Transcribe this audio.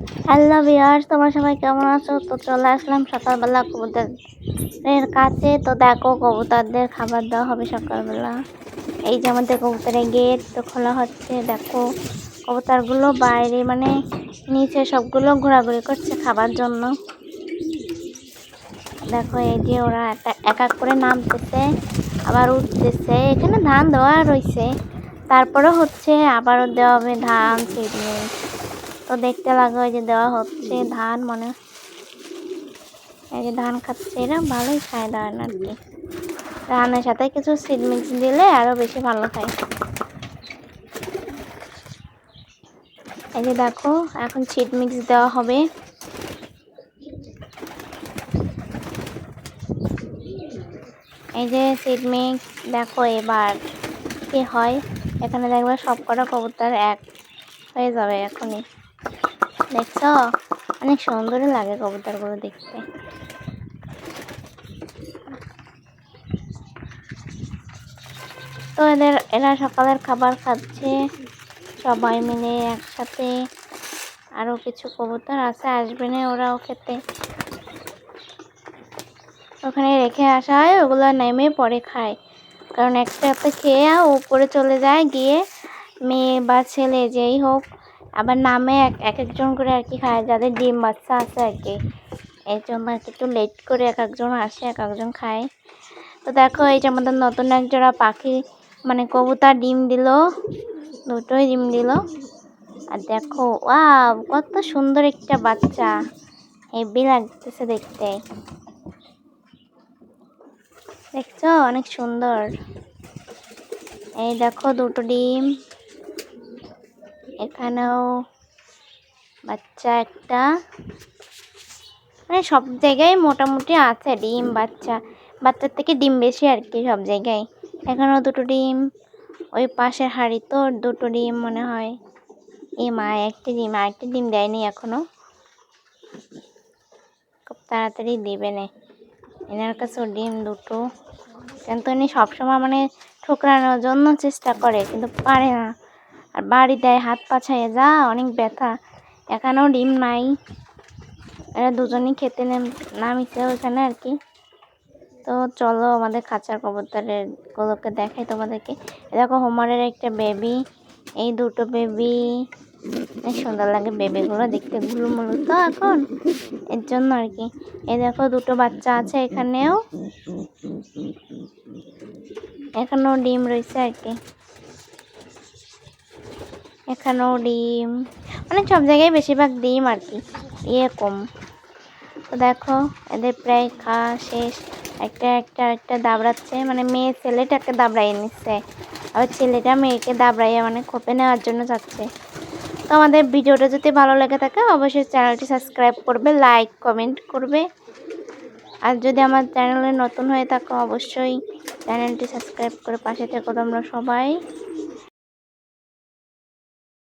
Hello viewers, তোমরা সবাই কেমন আছো? তো চলে আসলাম সকালবেলা কবুতরের কাছে। তো দেখো কবুতরদের খাবার দেওয়া হবে সকালবেলা। এই যে আমাদের কবুতরের গেট তো খোলা হচ্ছে। দেখো কবুতরগুলো বাইরে মানে নিচে সবগুলো ঘোরাঘুরি করছে খাবার জন্য। দেখো এই যে ওরা এক এক করে নামতেছে আবার উঠতেছে। এখানে ধান দেওয়া রয়েছে, তারপরে হচ্ছে আবারও দেওয়া হবে ধান সিডলিংস। তো দেখতে লাগবে যে দেওয়া হচ্ছে ধান, মনে এই যে ধান খাচ্ছে। এরা ভালোই খায় ধান আর কি। ধানের সাথে কিছু সিড মিক্স দিলে আরো বেশি ভালো খায়। এই যে দেখো এখন সিড মিক্স দেওয়া হবে। এই যে সিড মিক্স দেখো এবার কি হয়। এখানে দেখবে সব কটা কবুতর এক হয়ে যাবে এখনই। দেখছো অনেক সুন্দরই লাগে কবুতরগুলো দেখতে। তো এরা সকালের খাবার খাচ্ছে সবাই মিলে একসাথে। আরো কিছু কবুতর আছে, আসবে না ওরাও খেতে। ওখানে রেখে আসা হয়, ওগুলো নেমে পরে খায়। কারণ একসাথে খেয়ে উপরে চলে যায়, গিয়ে মেয়ে বা ছেলে যেই হোক আবার নামে এক একজন করে আর কি খায়, যাদের ডিম বাচ্চা আছে আর কি। এই জন্য আর কি একটু লেট করে এক একজন আসে, এক একজন খায়। তো দেখো এই যে আমাদের নতুন এক জোড়া পাখি মানে কবুতর ডিম দিল, দুটোই ডিম দিল। আর দেখো ওয়াও কত সুন্দর একটা বাচ্চা, হেভি লাগতেছে দেখতে। দেখছো অনেক সুন্দর। এই দেখো দুটো ডিম, এখানেও বাচ্চা একটা। মানে সব জায়গায় মোটামুটি আছে ডিম বাচ্চা, বাচ্চার থেকে ডিম বেশি আর কি সব জায়গায়। এখানেও দুটো ডিম, ওই পাশের হাড়ি তো দুটো ডিম মনে হয়। এই মা একটা ডিম, আরেকটা ডিম দেয়নি এখনো, খুব তাড়াতাড়ি দেবে না। এনার কাছেও ডিম দুটো, কিন্তু উনি সবসময় মানে ঠোকরানোর জন্য চেষ্টা করে কিন্তু পারে না, আর বাড়ি দেয় হাত পাছায় যা অনেক ব্যথা। এখানেও ডিম নাই, এরা দুজনই খেতে নামিছে ওইখানে আর কি। তো চলো আমাদের খাঁচার কবুতরের গুলোকে দেখাই তোমাদেরকে। দেখো হোমারের একটা বেবি, এই দুটো বেবি অনেক সুন্দর লাগে বেবিগুলো দেখতে, গুলুমুলু তো এখন এর জন্য আর কি। এই দেখো দুটো বাচ্চা আছে এখানেও, এখানেও ডিম রয়েছে আর কি। এখানেও ডিম, মানে সব জায়গায় বেশিরভাগ ডিম আর কি, ইয়ে কম। তো দেখো এদের প্রায় খাওয়া শেষ। একটা একটা একটা দাবড়াচ্ছে, মানে মেয়ে ছেলেটাকে দাবড়াইয়ে নিচ্ছে, আবার ছেলেটা মেয়েকে দাবড়াইয়ে মানে খোপে নেওয়ার জন্য যাচ্ছে। তো আমাদের ভিডিওটা যদি ভালো লেগে থাকে অবশ্যই চ্যানেলটি সাবস্ক্রাইব করবে, লাইক কমেন্ট করবে। আর যদি আমার চ্যানেলে নতুন হয়ে থাকো অবশ্যই চ্যানেলটি সাবস্ক্রাইব করে পাশে থেকো তোমরা সবাই।